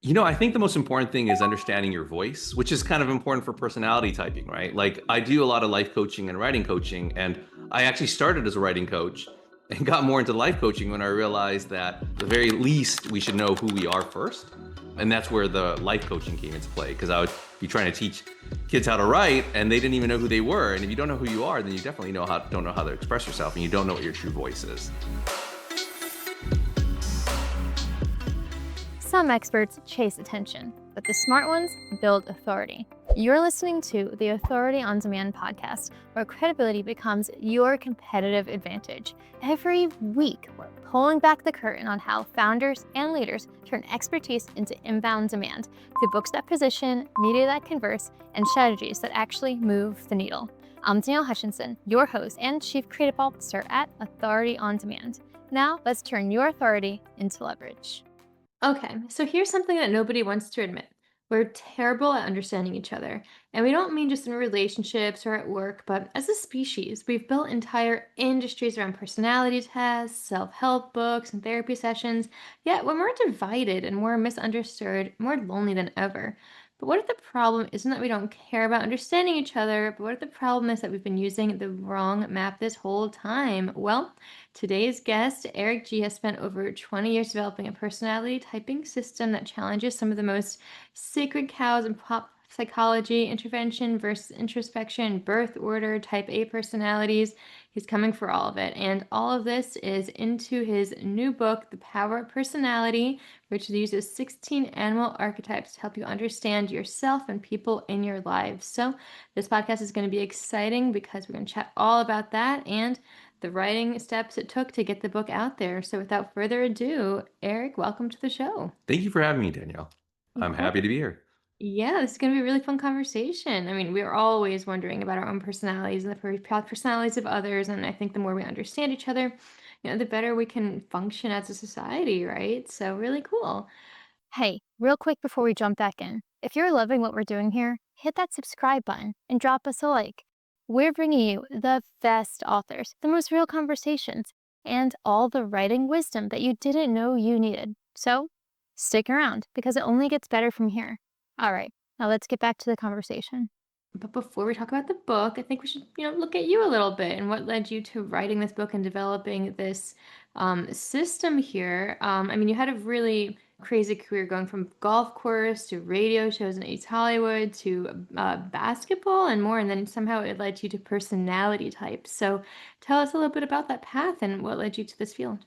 I think the most important thing is understanding your voice, which is kind of important for personality typing, right? Like I do a lot of life coaching and writing coaching, and I actually started as a writing coach and got more into life coaching when I realized that the very least we should know who we are first. And that's where the life coaching came into play because I would be trying to teach kids how to write and they didn't even know who they were. And if you don't know who you are, then you definitely don't know how to express yourself and you don't know what your true voice is. Some experts chase attention, but the smart ones build authority. You're listening to the Authority on Demand podcast, where credibility becomes your competitive advantage. Every week, we're pulling back the curtain on how founders and leaders turn expertise into inbound demand through books that position, media that converse, and strategies that actually move the needle. I'm Danielle Hutchinson, your host and Chief Creative Officer at Authority on Demand. Now, let's turn your authority into leverage. Okay, so here's something that nobody wants to admit. We're terrible at understanding each other. And we don't mean just in relationships or at work, but as a species, we've built entire industries around personality tests, self-help books, and therapy sessions. Yet when we're divided and more misunderstood, more lonely than ever. But what if the problem isn't that we don't care about understanding each other, but what if the problem is that we've been using the wrong map this whole time? Well, today's guest, Eric G, has spent over 20 years developing a personality typing system that challenges some of the most sacred cows in pop psychology, intervention versus introspection, birth order, type A personalities. He's coming for all of it. And all of this is into his new book, The Power of Personality, which uses 16 animal archetypes to help you understand yourself and people in your lives. So this podcast is going to be exciting because we're going to chat all about that and the writing steps it took to get the book out there. So without further ado, Eric, welcome to the show. Thank you for having me, Danielle. Of I'm course. happy to be here. Yeah, this is going to be a really fun conversation. I mean, we're always wondering about our own personalities and the personalities of others. And I think the more we understand each other, the better we can function as a society, right? So, really cool. Hey, real quick before we jump back in, if you're loving what we're doing here, hit that subscribe button and drop us a like. We're bringing you the best authors, the most real conversations, and all the writing wisdom that you didn't know you needed. So, stick around because it only gets better from here. All right, now let's get back to the conversation. But before we talk about the book, I think we should, look at you a little bit and what led you to writing this book and developing this system here. I mean, you had a really crazy career going from golf course to radio shows in East Hollywood to basketball and more, and then somehow it led you to personality types. So tell us a little bit about that path and what led you to this field.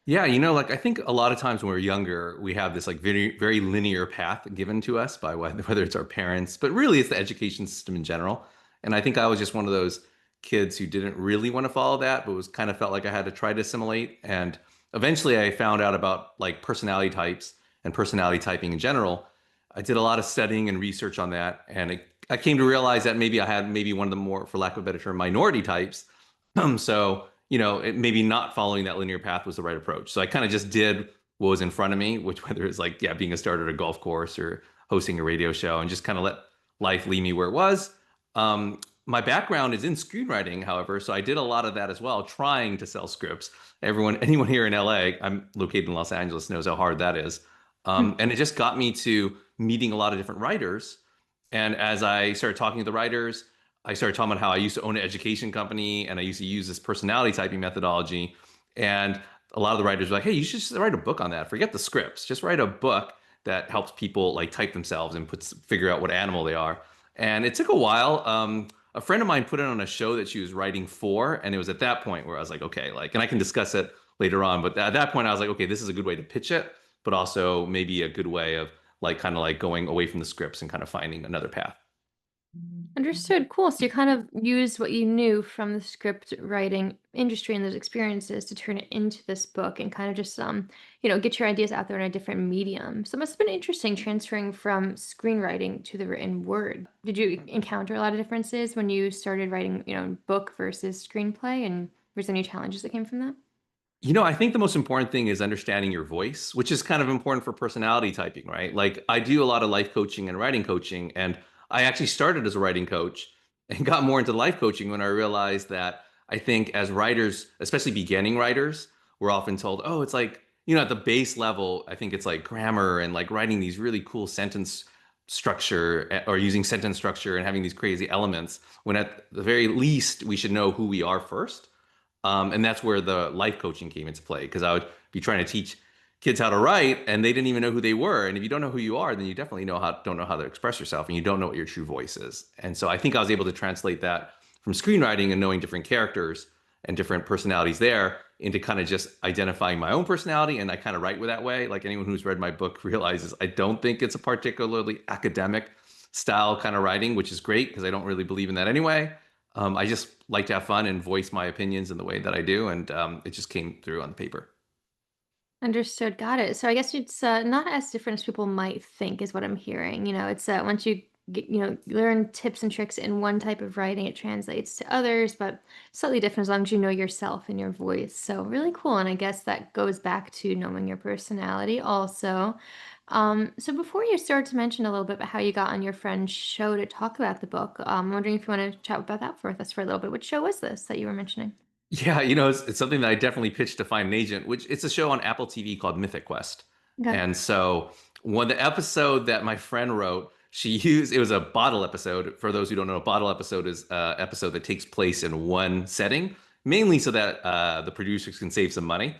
Yeah, like I think a lot of times when we're younger, we have this like very, very linear path given to us by whether it's our parents, but really it's the education system in general. And I think I was just one of those kids who didn't really want to follow that, but was kind of felt like I had to try to assimilate. And eventually I found out about like personality types and personality typing in general. I did a lot of studying and research on that, and I came to realize that maybe I had maybe one of the more, for lack of a better term, minority types. So maybe not following that linear path was the right approach. So I kind of just did what was in front of me, which whether it's like, yeah, being a starter at a golf course or hosting a radio show and just kind of let life lead me where it was. My background is in screenwriting, however, so I did a lot of that as well, trying to sell scripts. Anyone here in LA, I'm located in Los Angeles, knows how hard that is. And it just got me to meeting a lot of different writers. And as I started talking to the writers, I started talking about how I used to own an education company and I used to use this personality typing methodology. And a lot of the writers were like, hey, you should just write a book on that. Forget the scripts. Just write a book that helps people like type themselves and figure out what animal they are. And it took a while. A friend of mine put it on a show that she was writing for. And it was at that point where I was like, okay, and I can discuss it later on. But at that point, I was like, okay, this is a good way to pitch it, but also maybe a good way of kind of like going away from the scripts and kind of finding another path. Understood. Cool. So you kind of used what you knew from the script writing industry and those experiences to turn it into this book and kind of just get your ideas out there in a different medium. So it must have been interesting transferring from screenwriting to the written word. Did you encounter a lot of differences when you started writing, book versus screenplay? And was there any challenges that came from that? I think the most important thing is understanding your voice, which is kind of important for personality typing, right? Like I do a lot of life coaching and writing coaching, and I actually started as a writing coach and got more into life coaching when I realized that I think as writers, especially beginning writers, we're often told, oh, it's like at the base level, I think it's like grammar and like writing these really cool sentence structure or using sentence structure and having these crazy elements, when at the very least we should know who we are first. And that's where the life coaching came into play, because I would be trying to teach kids how to write and they didn't even know who they were. And if you don't know who you are, then you definitely don't know how to express yourself, and you don't know what your true voice is. And so I think I was able to translate that from screenwriting and knowing different characters and different personalities there into kind of just identifying my own personality. And I kind of write with that way. Like anyone who's read my book realizes I don't think it's a particularly academic style kind of writing, which is great because I don't really believe in that anyway. I just like to have fun and voice my opinions in the way that I do, and it just came through on the paper. Understood. Got it. So I guess it's not as different as people might think, is what I'm hearing. It's once you get, learn tips and tricks in one type of writing, it translates to others, but slightly different as long as you know yourself and your voice. So really cool. And I guess that goes back to knowing your personality also. So before you start to mention a little bit about how you got on your friend's show to talk about the book, I'm wondering if you want to chat about that with us for a little bit. Which show was this that you were mentioning? Yeah, it's something that I definitely pitched to find an agent, which it's a show on Apple TV called Mythic Quest. Okay. And so the episode that my friend wrote, it was a bottle episode. For those who don't know, a bottle episode is an episode that takes place in one setting, mainly so that the producers can save some money.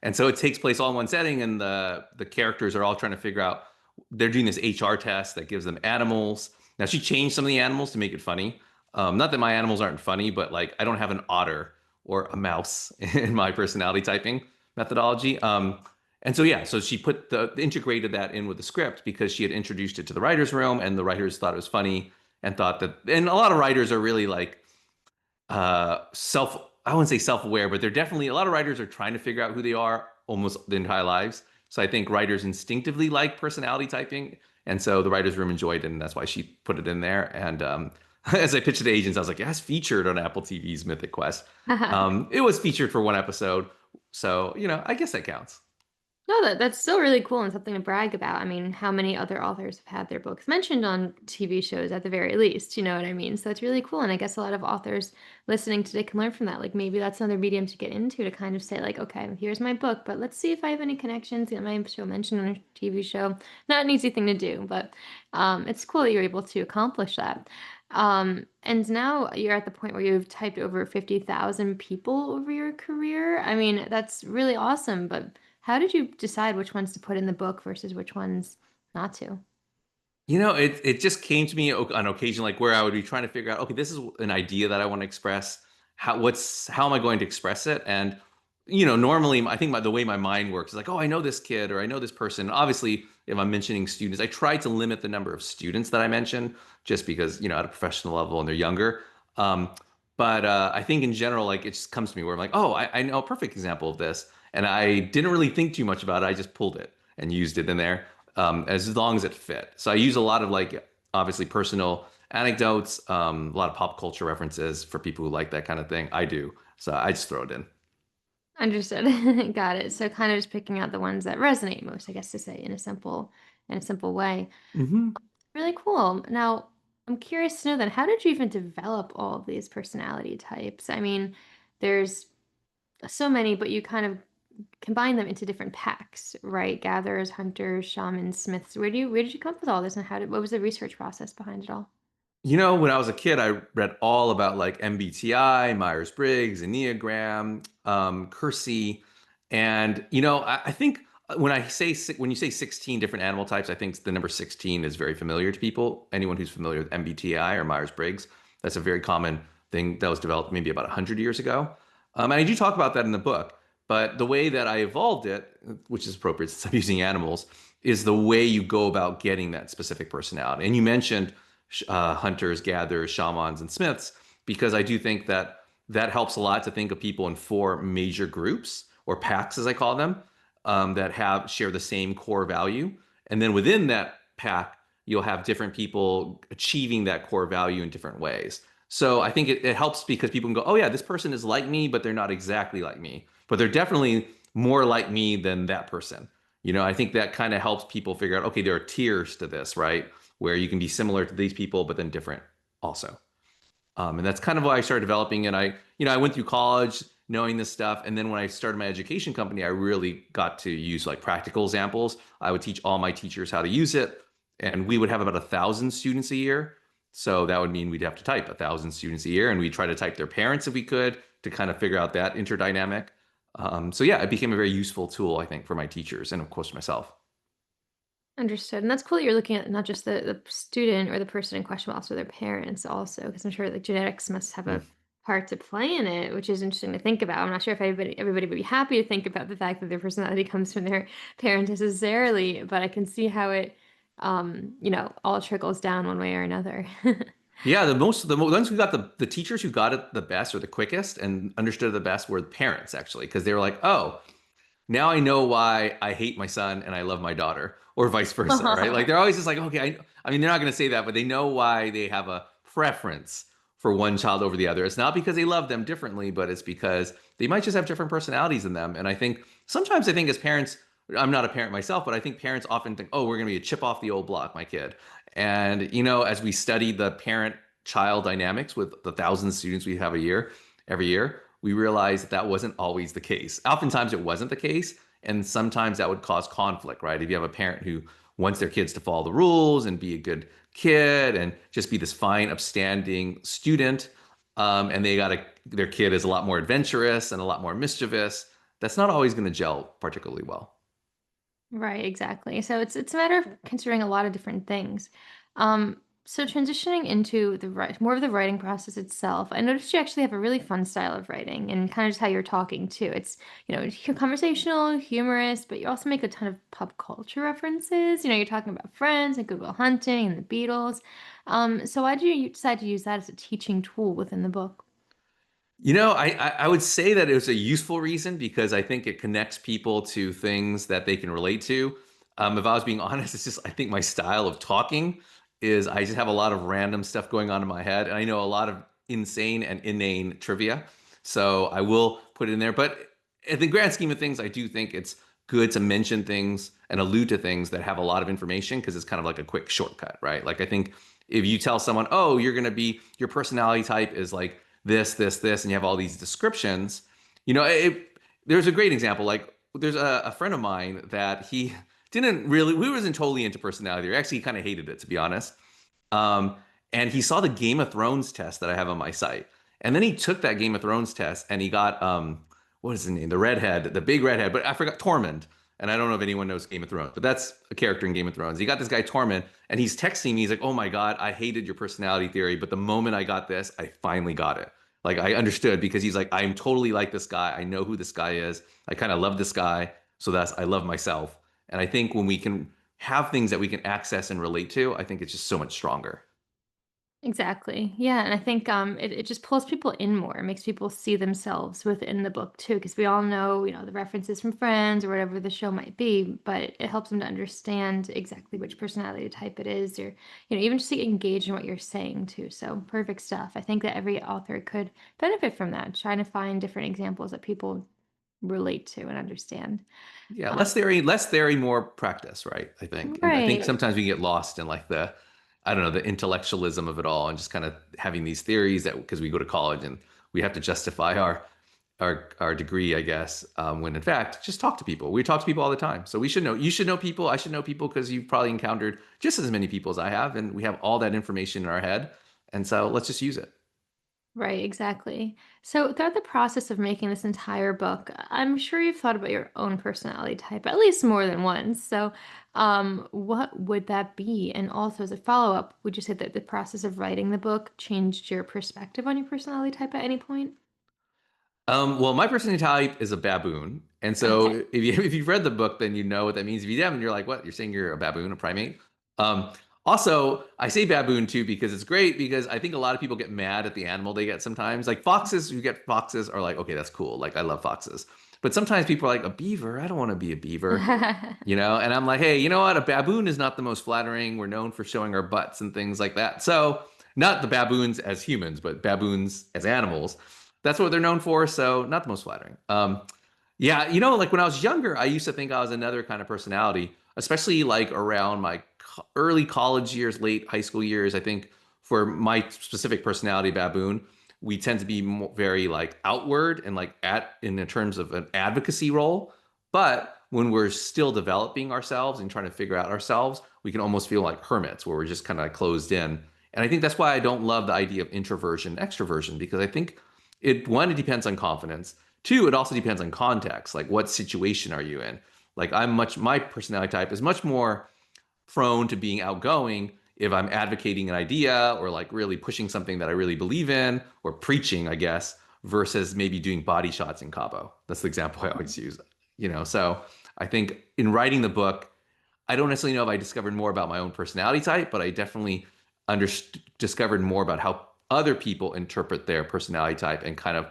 And so it takes place all in one setting, and the characters are all trying to figure out. They're doing this HR test that gives them animals. Now she changed some of the animals to make it funny. Not that my animals aren't funny, but like I don't have an otter or a mouse in my personality typing methodology. And so yeah, so she integrated that in with the script because she had introduced it to the writers' room, and the writers thought it was funny and thought that. And a lot of writers are really like I wouldn't say self-aware, but they're definitely, a lot of writers are trying to figure out who they are almost their entire lives. So I think writers instinctively like personality typing, and so the writers' room enjoyed it, and that's why she put it in there. And as I pitched it to agents, I was like, "Yeah, it's featured on Apple TV's Mythic Quest." It was featured for one episode, so I guess that counts. No, that's still really cool and something to brag about. I mean, how many other authors have had their books mentioned on TV shows at the very least? You know what I mean? So it's really cool. And I guess a lot of authors listening today can learn from that. Like maybe that's another medium to get into, to kind of say, like, okay, here's my book, but let's see if I have any connections. Get my show mentioned on a TV show. Not an easy thing to do, but it's cool that you're able to accomplish that. And now you're at the point where you've typed over 50,000 people over your career. I mean, that's really awesome, but how did you decide which ones to put in the book versus which ones not to? It just came to me on occasion, like where I would be trying to figure out, okay, this is an idea that I want to express. How am I going to express it? And normally I think the way my mind works is like, oh, I know this kid or I know this person. Obviously, if I'm mentioning students, I try to limit the number of students that I mention, just because at a professional level and they're younger. Um, but I think in general, like it just comes to me where I'm like, oh, I know a perfect example of this, and I didn't really think too much about it. I just pulled it and used it in there, as long as it fit. So I use a lot of like obviously personal anecdotes, a lot of pop culture references for people who like that kind of thing. I do, so I just throw it in. Understood. Got it. So kind of just picking out the ones that resonate most, I guess to say in a simple way. Hmm. Really cool. Now, I'm curious to know then, how did you even develop all of these personality types? I mean, there's so many, but you kind of combine them into different packs, right? Gatherers, hunters, shamans, smiths. Where did you come up with all this, and what was the research process behind it all? When I was a kid, I read all about like MBTI, Myers-Briggs, Enneagram, Kersey, and I think when you say 16 different animal types, I think the number 16 is very familiar to people. Anyone who's familiar with MBTI or Myers-Briggs, that's a very common thing that was developed maybe about 100 years ago. And I do talk about that in the book, but the way that I evolved it, which is appropriate since I'm using animals, is the way you go about getting that specific personality. And you mentioned hunters, gatherers, shamans, and smiths, because I do think that that helps a lot to think of people in four major groups or packs, as I call them, that share the same core value. And then within that pack, you'll have different people achieving that core value in different ways. So I think it helps because people can go, oh yeah, this person is like me, but they're not exactly like me, but they're definitely more like me than that person. I think that kind of helps people figure out, okay, there are tiers to this, right? Where you can be similar to these people, but then different also. And that's kind of why I started developing. And I went through college, knowing this stuff. And then when I started my education company, I really got to use like practical examples. I would teach all my teachers how to use it. And we would have about 1,000 students a year. So that would mean we'd have to type 1,000 students a year. And we'd try to type their parents if we could to kind of figure out that interdynamic. So yeah, it became a very useful tool, I think, for my teachers and of course myself. Understood. And that's cool that you're looking at not just the student or the person in question, but also their parents also, because I'm sure like genetics must have a part to play in it, which is interesting to think about. I'm not sure if everybody would be happy to think about the fact that their personality comes from their parent necessarily, but I can see how it all trickles down one way or another. Yeah, the ones who got the teachers who got it the best or the quickest and understood it the best were the parents actually, because they were like, oh, now I know why I hate my son and I love my daughter, or vice versa, right? Like they're always just like, okay, I mean, they're not going to say that, but they know why they have a preference for one child over the other. It's not because they love them differently, but it's because they might just have different personalities in them. And I think sometimes I think as parents, I'm not a parent myself, but I think parents often think, oh, we're going to be a chip off the old block, my kid. And, as we study the parent child dynamics with the 1,000 students we have every year, we realized that wasn't always the case. Oftentimes it wasn't the case. And sometimes that would cause conflict, right? If you have a parent who wants their kids to follow the rules and be a good kid and just be this fine, upstanding student, and their kid is a lot more adventurous and a lot more mischievous, that's not always going to gel particularly well. Right, exactly. So it's a matter of considering a lot of different things. So transitioning into more of the writing process itself, I noticed you actually have a really fun style of writing and kind of just how you're talking too. It's, conversational, humorous, but you also make a ton of pop culture references. You're talking about Friends and Good Will Hunting and the Beatles. So why did you decide to use that as a teaching tool within the book? I would say that it was a useful reason because I think it connects people to things that they can relate to. If I was being honest, it's just I think my style of talking is I just have a lot of random stuff going on in my head, and I know a lot of insane and inane trivia, so I will put it in there. But in the grand scheme of things, I do think it's good to mention things and allude to things that have a lot of information because it's kind of like a quick shortcut, right? Like I think if you tell someone, oh, your personality type is like this, and you have all these descriptions. There's a great example. Like there's a friend of mine that he didn't really, we wasn't totally into personality. He actually kind of hated it, to be honest. Um, and he saw the Game of Thrones test that I have on my site. And then he took that Game of Thrones test and he got, what is his name? The redhead, the big redhead, but I forgot Tormund. And I don't know if anyone knows Game of Thrones, but that's a character in Game of Thrones. He got this guy Tormund, and he's texting me. He's like, "Oh my God, I hated your personality theory, but the moment I got this, I finally got it. Like I understood because he's like, I'm totally like this guy. I know who this guy is. I kind of love this guy, so that's I love myself. And I think when we can have things that we can access and relate to, I think it's just so much stronger. Exactly. Yeah, and I think it just pulls people in more. It makes people see themselves within the book too, because we all know, the references from Friends or whatever the show might be, but it helps them to understand exactly which personality type it is, or even just to engage in what you're saying too. So perfect stuff. I think that every author could benefit from that, trying to find different examples that people relate to and understand. Yeah, Uh, less theory, more practice, right? I think. And I think right. sometimes we get lost in like I don't know, the intellectualism of it all and just kind of having these theories that because we go to college and we have to justify our degree, I guess, when in fact, just talk to people. We talk to people all the time. So we should know, you should know people. I should know people because you've probably encountered just as many people as I have. And we have all that information in our head. And so let's just use it. Right, exactly. So, throughout the process of making this entire book, I'm sure you've thought about your own personality type at least more than once. So, what would that be? And also, as a follow up, would you say that the process of writing the book changed your perspective on your personality type at any point? Well, my personality type is a baboon. And so Okay. if you've read the book, then you know what that means. If you haven't, you're like, what? You're saying you're a baboon, a primate? Um, Also, I say baboon too because it's great because I think a lot of people get mad at the animal they get sometimes. Like foxes, who get foxes are like, okay, that's cool. Like I love foxes. But sometimes people are like, a beaver? I don't want to be a beaver. And I'm like, hey, you know what? A baboon is not the most flattering. We're known for showing our butts and things like that. So, not the baboons as humans, but baboons as animals. That's what they're known for. So, not the most flattering. Yeah, like when I was younger, I used to think I was another kind of personality, especially like around my early college years, late high school years. I think for my specific personality, baboon, we tend to be very like outward and like at in terms of an advocacy role. But when we're still developing ourselves and trying to figure out ourselves, we can almost feel like hermits where we're just kind of like closed in. And I think that's why I don't love the idea of introversion, extroversion, because I think it depends on confidence. Two, it also depends on context. Like what situation are you in? Like my personality type is much more prone to being outgoing if I'm advocating an idea or like really pushing something that I really believe in or preaching, I guess, versus maybe doing body shots in Cabo. That's the example I always use, So I think in writing the book, I don't necessarily know if I discovered more about my own personality type, but I definitely discovered more about how other people interpret their personality type and kind of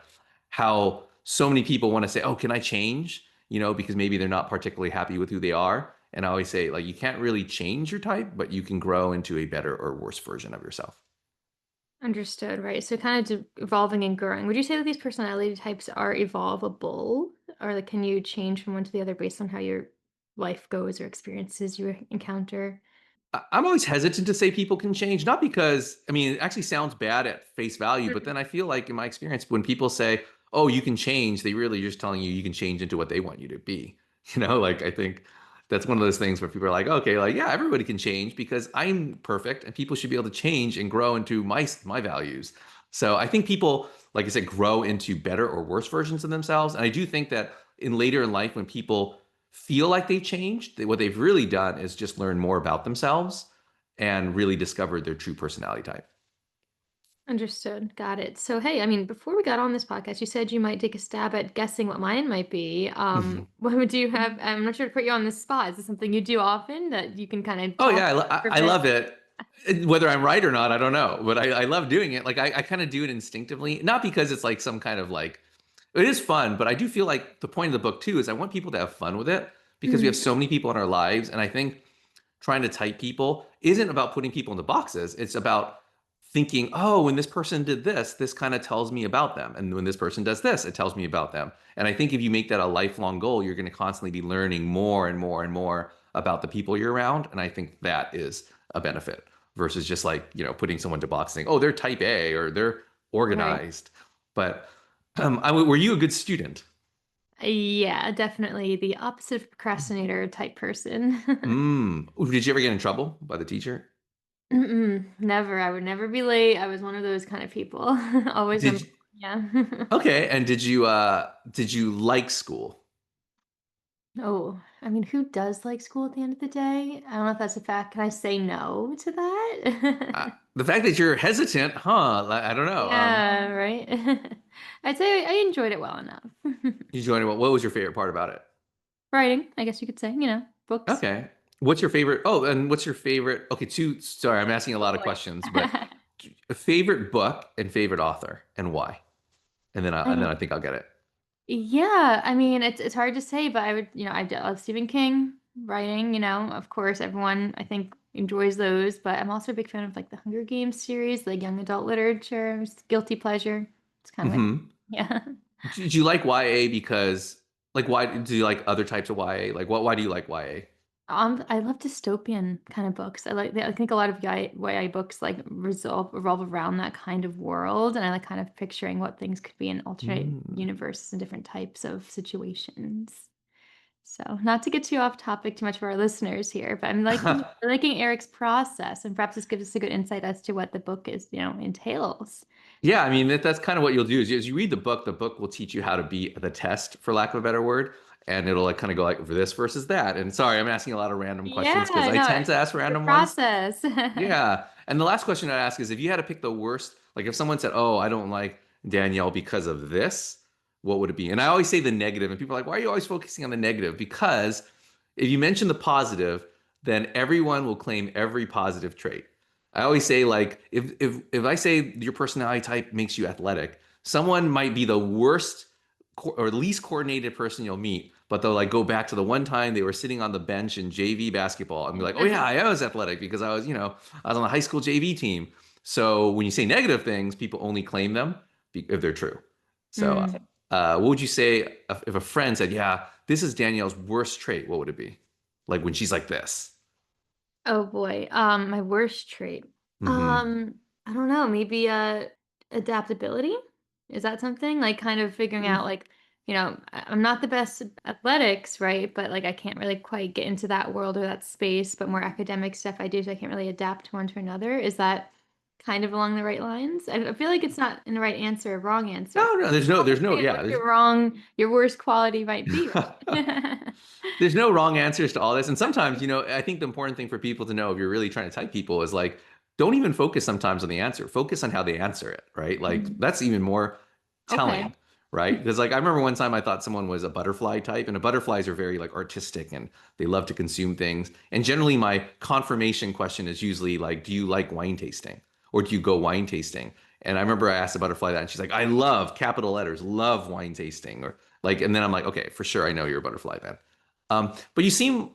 how so many people want to say, "Oh, can I change?" Because maybe they're not particularly happy with who they are. And I always say, like, you can't really change your type, but you can grow into a better or worse version of yourself. Understood, right. So kind of evolving and growing. Would you say that these personality types are evolvable? Or like can you change from one to the other based on how your life goes or experiences you encounter? I'm always hesitant to say people can change, not because, I mean, it actually sounds bad at face value, but Mhm. then I feel like in my experience, when people say, oh, you can change, they really are just telling you can change into what they want you to be. Like I think that's one of those things where people are like, okay, like, yeah, everybody can change because I'm perfect and people should be able to change and grow into my values. So I think people, like I said, grow into better or worse versions of themselves. And I do think that in later in life, when people feel like they've changed, what they've really done is just learn more about themselves and really discovered their true personality type. Understood. Got it. So, hey, I mean, before we got on this podcast, you said you might take a stab at guessing what mine might be. What would you have? I'm not sure to put you on the spot. Is this something you do often that you can kind of Oh talk yeah, for a I bit? love it. Whether I'm right or not, I don't know, but I love doing it. Like I kind of do it instinctively, not because it's like some kind of like it is fun, but I do feel like the point of the book too is I want people to have fun with it because we have Mhm. so many people in our lives, and I think trying to type people isn't about putting people into boxes. It's about thinking, oh, when this person did this, this kind of tells me about them. And when this person does this, it tells me about them. And I think if you make that a lifelong goal, you're going to constantly be learning more and more and more about the people you're around. And I think that is a benefit versus just like, putting someone to boxing. Oh, they're type A or they're Right. organized. But were you a good student? Yeah, definitely the opposite of procrastinator type person. Did you ever get in trouble by the teacher? Mm-mm, never. I would never be late. I was one of those kind of people. Always Did number. you, Yeah. okay, and did you like school? Oh, I mean, who does like school at the end of the day? I don't know if that's a fact. Can I say no to that? The fact that you're hesitant, huh? I don't know. Yeah, right. I'd say I enjoyed it well enough. You joined. What was your favorite part about it? Writing, I guess you could say, books. Okay. What's your favorite? Oh, and what's your favorite? Okay, two. Sorry, I'm asking a Oh lot of boy. questions, but a favorite book and favorite author and why? And then I think I'll get it. Yeah, I mean, it's hard to say, but I would, love Stephen King writing, of course, everyone I think enjoys those, but I'm also a big fan of like the Hunger Games series, like young adult literature, it's guilty pleasure. It's kind of like, Hmm. yeah. Did you like YA because like why do you like other types of YA? Like what? Why do you like YA? I love dystopian kind of books. I think a lot of YA books like revolve around that kind of world, and I like kind of picturing what things could be in alternate Mm. universes and different types of situations. So, not to get too off topic too much for our listeners here, but I'm liking Eric's process, and perhaps this gives us a good insight as to what the book is, entails. Yeah, I mean that's kind of what you'll do is as you read the book will teach you how to be the test, for lack of a better word, and it'll like kind of go like this versus that. And sorry, I'm asking a lot of random questions because Yeah, I no, tend to ask the random ones. process. Yeah, and the last question I'd ask is if you had to pick the worst, like if someone said, "Oh, I don't like Danielle because of this," what would it be? And I always say the negative, and people are like, "Why are you always focusing on the negative?" Because if you mention the positive, then everyone will claim every positive trait. I always say like if I say your personality type makes you athletic, someone might be the worst or least coordinated person you'll meet, but they'll like go back to the one time they were sitting on the bench in JV basketball and be like, "Oh yeah, I was athletic because I was on the high school JV team." So when you say negative things, people only claim them if they're true. So, Mm. what would you say if a friend said, "Yeah, this is Danielle's worst trait"? What would it be? Like when she's like this. Oh boy. My worst trait. Hmm. I don't know, maybe adaptability? Is that something? Like, kind of figuring Mm. out, like, I'm not the best at athletics, right? But, like, I can't really quite get into that world or that space, but more academic stuff I do, so I can't really adapt one to another. Is that kind of along the right lines? I feel like it's not in the right answer or wrong answer. No, no, there's no, Understand yeah, what your worst quality might be, there's right? there's no wrong answers to all this. And sometimes, I think the important thing for people to know if you're really trying to type people is like, don't even focus sometimes on the answer. Focus on how they answer it, right? Like Mhm. that's even more Okay. telling, right? Because like I remember one time I thought someone was a butterfly type, and the butterflies are very like artistic and they love to consume things. And generally my confirmation question is usually like, do you like wine tasting? Or do you go wine tasting? And I remember I asked a butterfly that, and she's like, I love capital letters, love wine tasting, or like, and then I'm like, okay, for sure, I know you're a butterfly then. But you seem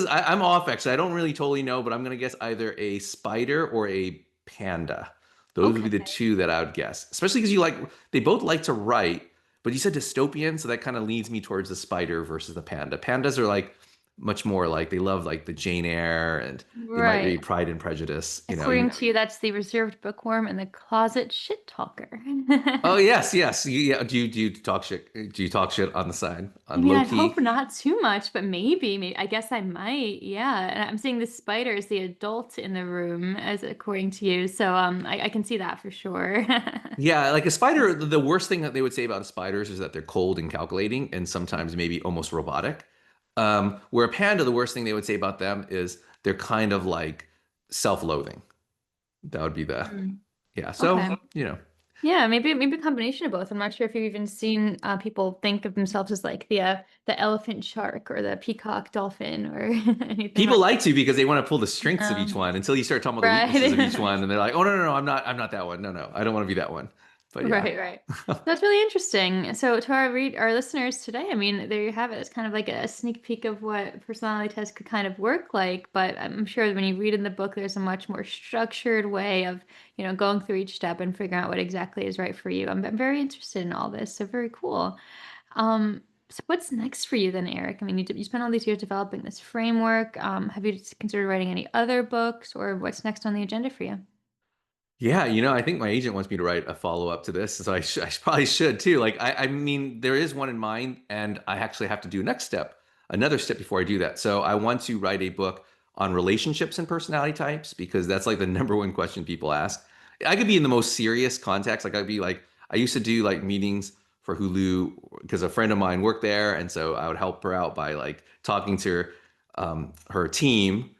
I'm off actually. I don't really totally know, but I'm gonna guess either a spider or a panda. Those would be Okay. the two that I would guess. Especially because they both like to write, but you said dystopian, so that kind of leads me towards the spider versus the panda. Pandas are like much more like they love like the Jane Eyre and they might Right. read Pride and Prejudice. According to you, that's the reserved bookworm and the closet shit talker. Oh yes, yes. Yeah. Do you talk shit? Do you talk shit on the side I on mean, low I'd hope key? not too much, but maybe I guess I might. Yeah. And I'm seeing the spider is the adult in the room, as according to you. So I can see that for sure. Yeah, like a spider, the worst thing that they would say about spiders is that they're cold and calculating and sometimes maybe almost robotic. Where a panda, the worst thing they would say about them is they're kind of like self-loathing. That would be Mm. yeah. So, Okay. you know, Yeah, maybe a combination of both. I'm not sure if you've even seen people think of themselves as like the elephant shark or the peacock dolphin or anything people like like to because they want to pull the strengths of each that. one until you start talking about the weaknesses of each Right. one. And they're like, oh, no, no, no, I'm not that one. No, no, I don't want to be that one. But yeah. Right, right. That's really interesting. So to our listeners today, I mean, there you have it. It's kind of like a sneak peek of what personality tests could kind of work like. But I'm sure when you read in the book, there's a much more structured way of, going through each step and figuring out what exactly is right for you. I'm very interested in all this. So very cool. So what's next for you then, Eric? I mean, you spent all these years developing this framework. Have you considered writing any other books, or what's next on the agenda for you? Yeah, I think my agent wants me to write a follow-up to this, so I probably should too. Like, I mean, there is one in mind, and I actually have to do another step before I do that. So I want to write a book on relationships and personality types because that's like the number one question people ask. I could be in the most serious context. Like, I used to do like meetings for Hulu because a friend of mine worked there, and so I would help her out by like talking to her team.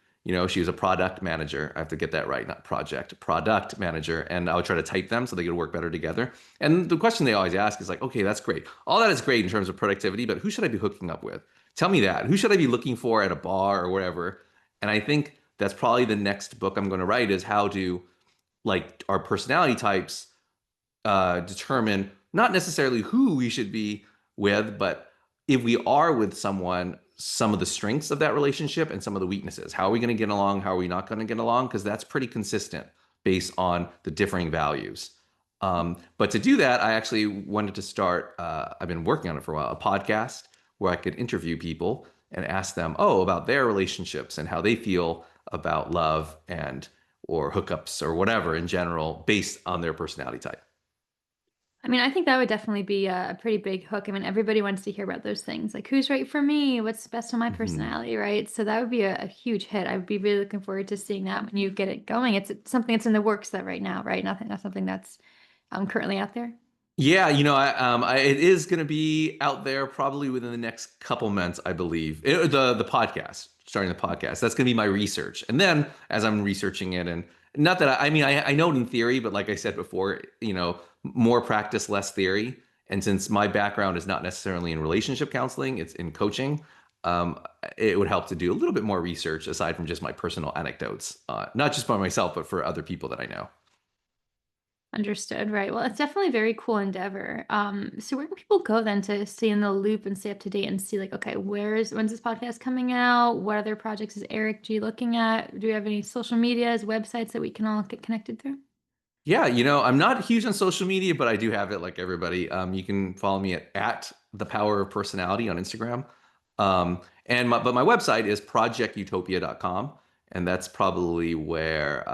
She was a product manager. I have to get that right, not project, product manager. And I would try to type them so they could work better together. And the question they always ask is like, okay, that's great. All that is great in terms of productivity, but who should I be hooking up with? Tell me that. Who should I be looking for at a bar or whatever? And I think that's probably the next book I'm going to write is how to like our personality types determine not necessarily who we should be with, but if we are with someone, some of the strengths of that relationship and some of the weaknesses. How are we going to get along? How are we not going to get along? Because that's pretty consistent based on the differing values. But to do that, I actually wanted to start, I've been working on it for a while, a podcast where I could interview people and ask them, about their relationships and how they feel about love and or hookups or whatever in general based on their personality type. I mean, I think that would definitely be a pretty big hook. I mean, everybody wants to hear about those things, like who's right for me, what's best on my Mhm. personality, right? So that would be a huge hit. I would be really looking forward to seeing that when you get it going. It's something that's in the works that right now, right? Not something that's currently out there. Yeah, it is going to be out there probably within the next couple months, I believe. The podcast, starting the podcast. That's going to be my research, and then as I'm researching it, and not that I mean, I know it in theory, but like I said before, more practice, less theory. And since my background is not necessarily in relationship counseling, it's in coaching. Um, it would help to do a little bit more research aside from just my personal anecdotes, not just by myself, but for other people that I know. Understood. Right. Well, it's definitely a very cool endeavor. So where can people go then to stay in the loop and stay up to date and see like, okay, when's this podcast coming out? What other projects is Eric G looking at? Do we have any social medias, websites that we can all get connected through? Yeah, I'm not huge on social media, but I do have it like everybody. You can follow me at the power of personality on Instagram. But my website is projectutopia.com. And that's probably where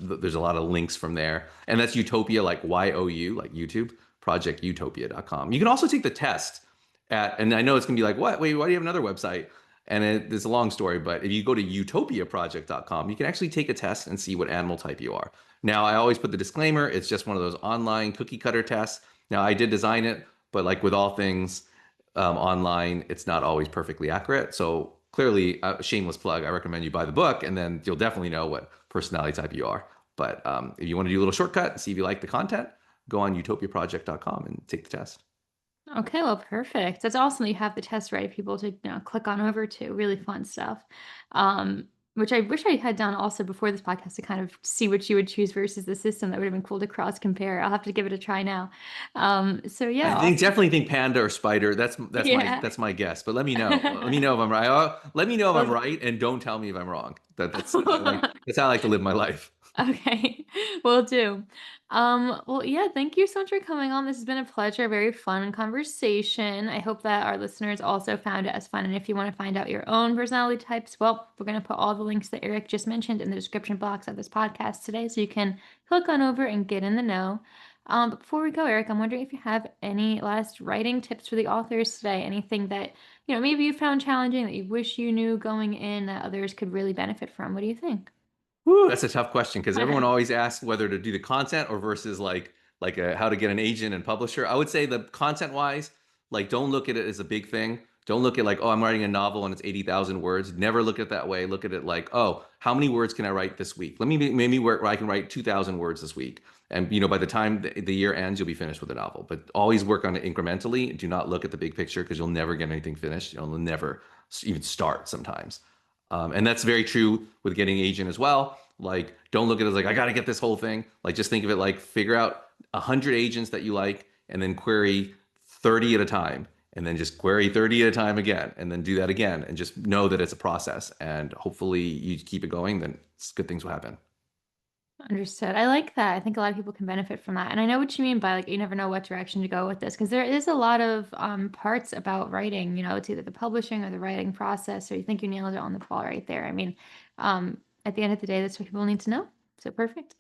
there's a lot of links from there. And that's Utopia, like YOU, like YouTube, projectutopia.com. You can also take the test and I know it's going to be like, what? Wait, why do you have another website? And it's a long story, but if you go to utopiaproject.com, you can actually take a test and see what animal type you are. Now, I always put the disclaimer, it's just one of those online cookie cutter tests. Now, I did design it, but like with all things online, it's not always perfectly accurate. So clearly, shameless plug, I recommend you buy the book and then you'll definitely know what personality type you are. But if you want to do a little shortcut and see if you like the content, go on utopiaproject.com and take the test. Okay, well, perfect. That's awesome that you have the test ready for people to click on over to. Really fun stuff. Which I wish I had done also before this podcast to kind of see what you would choose versus the system. That would have been cool to cross compare. I'll have to give it a try now. So I yeah, think awesome. definitely think panda or spider. Yeah. That's my guess. But let me know. Let me know if I'm right. Let me know if I'm Well, right, and don't tell me if I'm wrong. That's how I like to live my life. okay, will do. Well, yeah, thank you so much for coming on. This has been a pleasure, very fun conversation. I hope that our listeners also found it as fun. And if you want to find out your own personality types, well, we're going to put all the links that Eric just mentioned in the description box of this podcast today, so you can click on over and get in the know. But before we go, Eric, I'm wondering if you have any last writing tips for the authors today. Anything that maybe you found challenging that you wish you knew going in that others could really benefit from. What do you think? Whew, that's a tough question because everyone always asks whether to do the content or versus how to get an agent and publisher. I would say the content wise, like don't look at it as a big thing. Don't look at like, oh, I'm writing a novel and it's 80,000 words. Never look at it that way. Look at it like, oh, how many words can I write this week? Let me maybe work where I can write 2,000 words this week. And by the time the year ends, you'll be finished with a novel. But always work on it incrementally. Do not look at the big picture because you'll never get anything finished. You'll never even start sometimes. And that's very true with getting an agent as well. Like, don't look at it as like, I got to get this whole thing. Like, just think of it like figure out 100 agents that you like and then query 30 at a time. And then just query 30 at a time again. And then do that again. And just know that it's a process. And hopefully you keep it going, then good things will happen. Understood. I like that. I think a lot of people can benefit from that. And I know what you mean by like you never know what direction to go with this because there is a lot of parts about writing, it's either the publishing or the writing process. So you think you nailed it on the ball right there. I mean, at the end of the day, that's what people need to know. So perfect.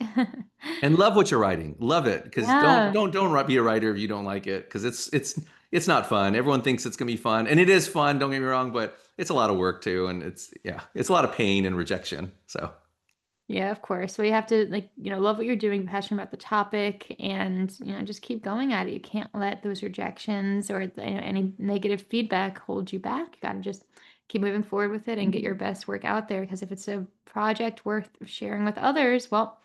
And love what you're writing. Love it. Because Yeah. don't be a writer if you don't like it. Because it's not fun. Everyone thinks it's gonna be fun. And it is fun, don't get me wrong, but it's a lot of work too. And it's a lot of pain and rejection. So Yeah, of course. Well, you have to love what you're doing, passionate about the topic, and just keep going at it. You can't let those rejections or any negative feedback hold you back. You got to just keep moving forward with it and get your best work out there. Because if it's a project worth sharing with others, well,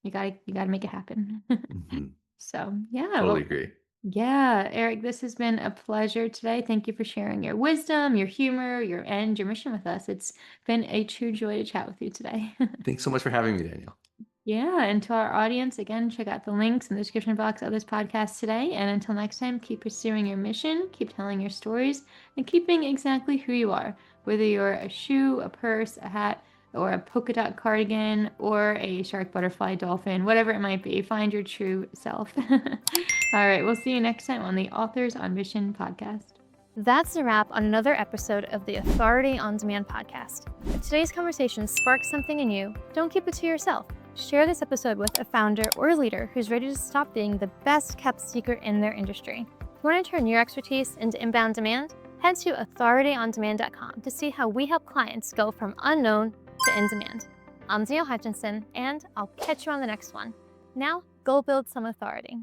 you gotta make it happen. mhm, So yeah, totally well, agree. yeah, Eric, this has been a pleasure today. Thank you for sharing your wisdom, your humor, your mission with us. It's been a true joy to chat with you today. Thanks so much for having me, Daniel. Yeah, and to our audience, again, check out the links in the description box of this podcast today. And until next time, keep pursuing your mission, keep telling your stories, and keep being exactly who you are. Whether you're a shoe, a purse, a hat, or a polka dot cardigan, or a shark, butterfly, dolphin, whatever it might be, find your true self. All right, we'll see you next time on the Authors on Mission podcast. That's a wrap on another episode of the Authority on Demand podcast. If today's conversation sparked something in you, don't keep it to yourself. Share this episode with a founder or a leader who's ready to stop being the best kept secret in their industry. If you want to turn your expertise into inbound demand, head to authorityondemand.com to see how we help clients go from unknown to in demand. I'm Danielle Hutchinson, and I'll catch you on the next one. Now, go build some authority.